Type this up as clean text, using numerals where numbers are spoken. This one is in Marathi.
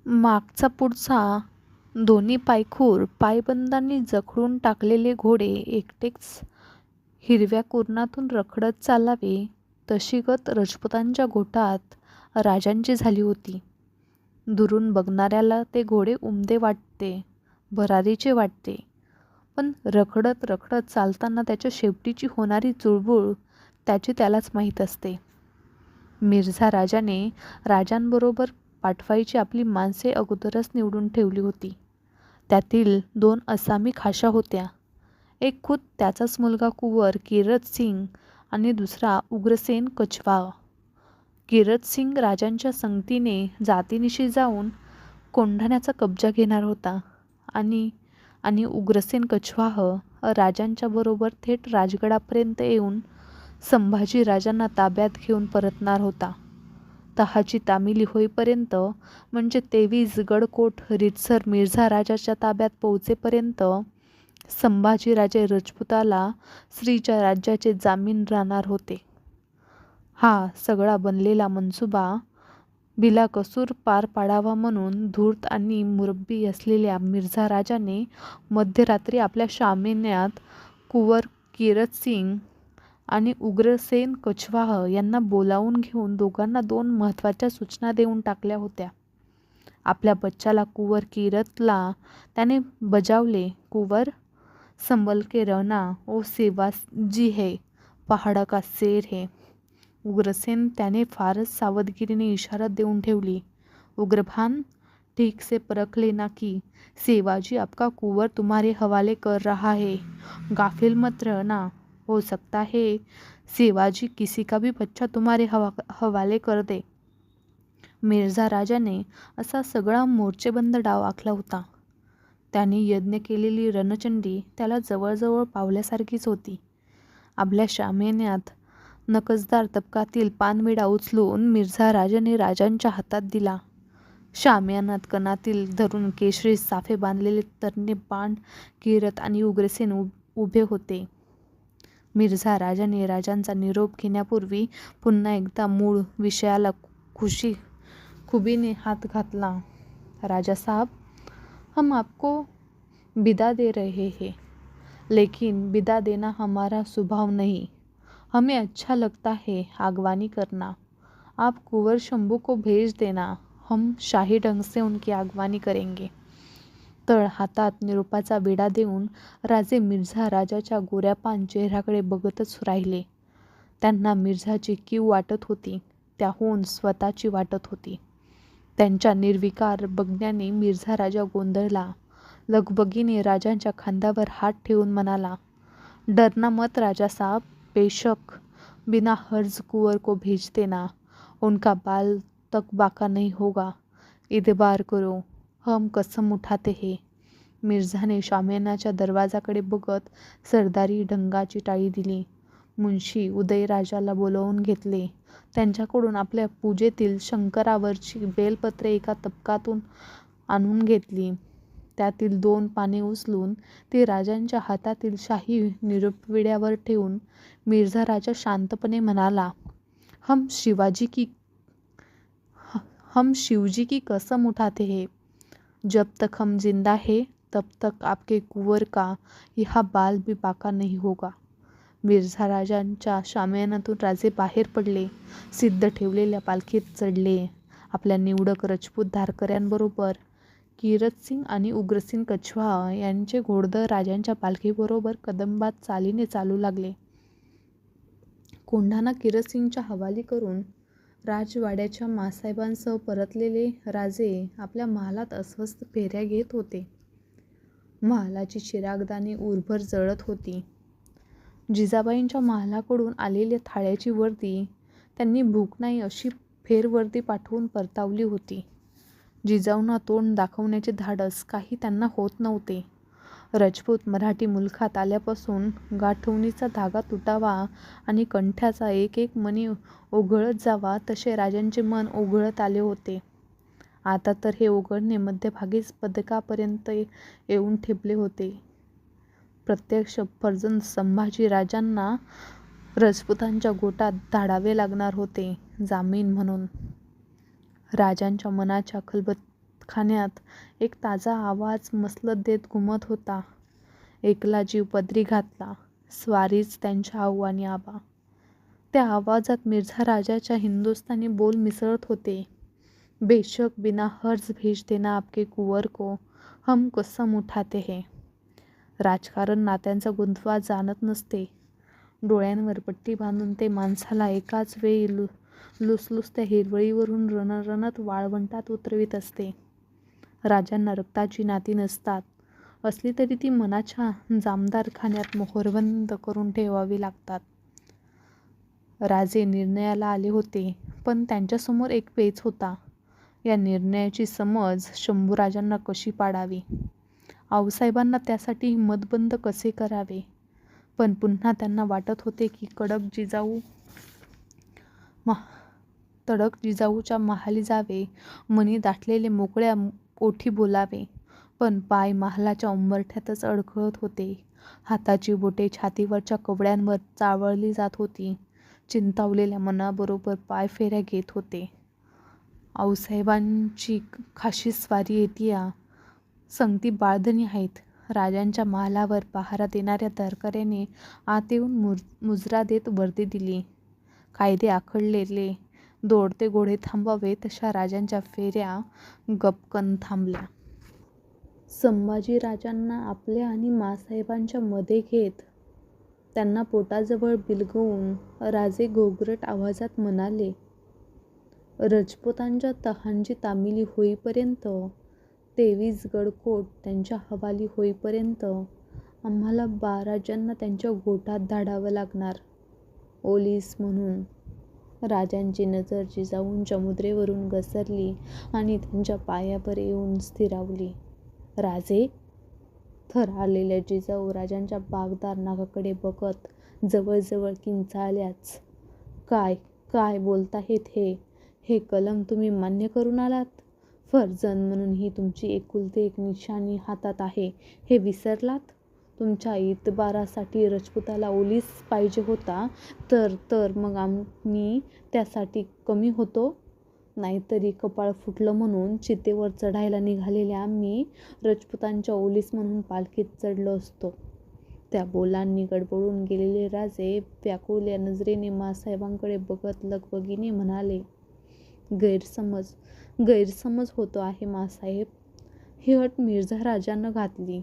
मागचा पुढचा दोन्ही पायखूर पायबंदांनी जखडून टाकलेले घोडे एकटेच हिरव्या कुरणातून रखडत चालावे तशी गत राजपुतांच्या गोटात राजांची झाली होती. दुरून बघणाऱ्याला ते घोडे उमदे वाटते, भरारीचे वाटते, पण रखडत रखडत चालताना त्याच्या शेपटीची होणारी चुळबुळ त्याची त्यालाच माहीत असते. मिर्झा राजाने राजांबरोबर पाठवायची आपली माणसे अगोदरच निवडून ठेवली होती. त्यातील 2 असामी खाशा होत्या. एक खुद त्याचाच मुलगा कुंवर कीरत सिंग आणि दुसरा उग्रसेन कछवा. कीरत सिंग राजांच्या संगतीने जातीनिशी जाऊन कोंढाण्याचा कब्जा घेणार होता आणि उग्रसेन कछवाह राजांच्या बरोबर थेट राजगडापर्यंत येऊन संभाजी राजांना ताब्यात घेऊन परतणार होता. तहाची तामिली होईपर्यंत म्हणजे 23 गडकोट रीतसर मिर्झा राजाच्या ताब्यात पोहोचेपर्यंत संभाजीराजे राजपुताला श्रीच्या राज्याचे जामीन राहणार होते. हा सगळा बनलेला मनसुबा बिलाकसूर पार पाडावा म्हणून धूर्त आणि मुरब्बी असलेल्या मिर्झा राजाने मध्यरात्री आपल्या शामेन्यात कुंवर कीरत सिंग आणि उग्रसेन कछवाह यांना बोलावून घेऊन दोघांना 2 महत्त्वाच्या सूचना देऊन टाकल्या होत्या. आपल्या बच्चाला कुंवर कीरतला त्याने बजावले, कुंवर, संभल के रहना, ओ शिवाजी है, पहाड़ का शेर है. उग्रसेन त्याने फारच सावधगिरीने इशारा देऊन ठेवली, उग्रभान, ठीक से परख लेना कि शिवाजी आपका कुंवर तुम्हारे हवाले कर रहा है. गाफिल मत रहना, हो सकता है शिवाजी किसी का भी बच्चा तुम्हारे हवाले कर दे. मिर्झा राजाने असा सगळा मोर्चेबंद डाव आखला होता. त्याने यज्ञ केलेली रणचंडी त्याला जवळजवळ पावल्यासारखीच होती. आपल्या शामेन्यात नकसदार तबकातील पानविडा उचलून मिर्झा राजाने राजांच्या हातात दिला. शामियानात कणातील धरून केशरी साफे बांधलेले तरणे बाण कीरत आणि उग्रसेन उभे होते. मिर्झा राजाने राजांचा निरोप घेण्यापूर्वी पुन्हा एकदा मूळ विषयाला खुबीने हात घातला. राजा साहब, हम आपको बिदा दे रहे हैं, लेकिन बिदा देना हमारा स्वभाव नहीं. हमें अच्छा लगता है आगवानी करना. आप कुंवर शंभू को भेज देना, हम शाही ढंग से उनकी आगवानी करेंगे. तळ हातात निरोपाचा विडा देऊन राजे मिर्झा राजाच्या गोऱ्यापान चेहऱ्याकडे बघतच राहिले. त्यांना मिर्झाची कीव वाटत होती, त्याहून स्वतःची वाटत होती. त्यांच्या निर्विकार बघण्याने मिर्झा राजा गोंधळला. लगबगीने राजांच्या खांद्यावर हात ठेवून म्हणाला, डरना मत राजा साहब, बेशक बिना हर्ज कुंवर को भेज देना. उनका बाल तक बाका नहीं होगा. इतबार करो, हम कसम उठाते हैं. मिर्झाने शामियानाच्या दरवाजाकडे बघत सरदारी ढंगाची टाळी दिली. मुन्शी उदयराजाला बोलावून घेतले. त्यांच्याकडून आपल्या पूजेतील शंकरावरची बेलपत्रे एका तबकातून आणून घेतली. त्यातील 2 पाने उचलून ती राजांच्या हातातील शाही निरोपविड्यावर ठेवून मिर्झा राजा शांतपणे म्हणाला, हम शिवजी की कसम उठाते हैं, जब तक हम जिंदा है तब तक आपके कुंवर का यह बाल भी बाका नहीं होगा. मिर्झा राजांच्या शामियानातून राजे बाहेर पडले. सिद्ध ठेवलेल्या पालखीत चढले. आपल्या निवडक राजपूत धारकऱ्यांबरोबर कीरत सिंग आणि उग्रसेन कछवा यांचे घोडदळ राजांच्या पालखीबरोबर कदंबात चालीने चालू लागले. कोंढाणा कीरत सिंगच्या हवाली करून राजवाड्याच्या मासाहेबांसह परतलेले राजे आपल्या महालात अस्वस्थ फेऱ्या घेत होते. महालाची चिरागदाने उरभर जळत होती. जिजाबाईंच्या महालाकडून आलेल्या थाळ्याची वर्दी त्यांनी भूक नाही अशी फेरवर्दी पाठवून परतावली होती. जिजाऊंना तोंड दाखवण्याचे धाडस काही त्यांना होत नव्हते. राजपूत मराठी मुलखात आल्यापासून गाठवणीचा धागा तुटावा आणि कंठ्याचा एक एक मणी ओघळत जावा तसे राजांचे मन ओघळत आले होते. आता तर हे ओघळणे मध्यभागीच पदकापर्यंत येऊन ठेपले होते. प्रत्यक्ष फर्जंद संभाजी राजांना राजपुतांच्या गोटात धाडावे लागणार होते जामीन म्हणून. राजांच्या मनाच्या खाण्यात एक ताजा आवाज मसलत देत घुमत होता. एकला जीव पदरी घातला. स्वारीच त्यांच्या आव्हानी आबा. त्या आवाजात मिर्झा राजाच्या हिंदुस्थानी बोल मिसळत होते. बेशक बिना हर्ज भेज देना आपके कुंवर को हम कसम उठाते हैं. राजकारण नात्यांचा गुंतवा जाणत नसते. डोळ्यांवर पट्टी बांधून ते माणसाला एकाच वेळी लुसलुसत्या हिरवळीवरून रणरणत वाळवंटात उतरवीत असते. राजांना रक्ताची नाती नसतात. असली तरी ती मनाच्या जामदार खाण्यात मोहरबंद करून ठेवावी लागतात. राजे निर्णयाला आले होते, पण त्यांच्यासमोर एक पेच होता. या निर्णयाची समज शंभूराजांना कशी पाडावी? आऊसाहेबांना त्यासाठी हिंमतबंद कसे करावे? पण पुन्हा त्यांना वाटत होते की तडक जिजाऊच्या महाली जावे, मनी दाटलेले मोकळ्या ओठी बोलावे. पण पाय महालाच्या उंबरठ्यातच अडखळत होते. हाताची बोटे छातीवरच्या कवड्यांवर चावळली जात होती. चिंतावलेल्या मनाबरोबर पाय फेऱ्या घेत होते. आऊसाहेबांची खाशी स्वारी येतीया. संगती बाळधनी आहेत. राजांच्या महालावर पहारा देणाऱ्या दरकऱ्याने आत येऊन मुजरा देत वर्दी दिली. कायदे आखडलेले दौडते घोडे थांबावे तशा राजांच्या फेऱ्या गपकन थांबल्या. संभाजीराजांना आपल्या आणि माँसाहेबांच्या मध्ये घेत त्यांना पोटाजवळ बिलगवून राजे घोगरट आवाजात म्हणाले, राजपुतांच्या तहांची तामिली होईपर्यंत, 23 गडकोट त्यांच्या हवाली होईपर्यंत आम्हाला बाराजांना त्यांच्या गोठात धाडावं लागणार. ओलीस म्हणून. राजांची नजर जिजाऊंच्या मुद्रेवरून घसरली आणि त्यांच्या पायावर येऊन स्थिरावली. राजे? थरारलेल्या जिजाऊ राजांच्या बागदार नाकाकडे बघत जवळजवळ किंचाळल्याच. काय बोलताहेत हे? हे कलम तुम्ही मान्य करून आलात? फर्जंद म्हणून ही तुमची एकुलती एक निशाणी हातात आहे हे विसरलात? तुमच्या इतबारासाठी राजपुताला ओलीस पाहिजे होता तर मग आम्ही त्यासाठी कमी होतो? नाहीतरी कपाळ फुटलं म्हणून चितेवर चढायला निघालेल्या आम्ही राजपुतांच्या ओलीस म्हणून पालखीत चढलो असतो. त्या बोलांनी गडबडून गेलेले राजे व्याकुळल्या नजरेने माँसाहेबांकडे बघत लगबगीने म्हणाले, गैरसमज होतो आहे माँसाहेब. ही अट मिर्झा राजांना घातली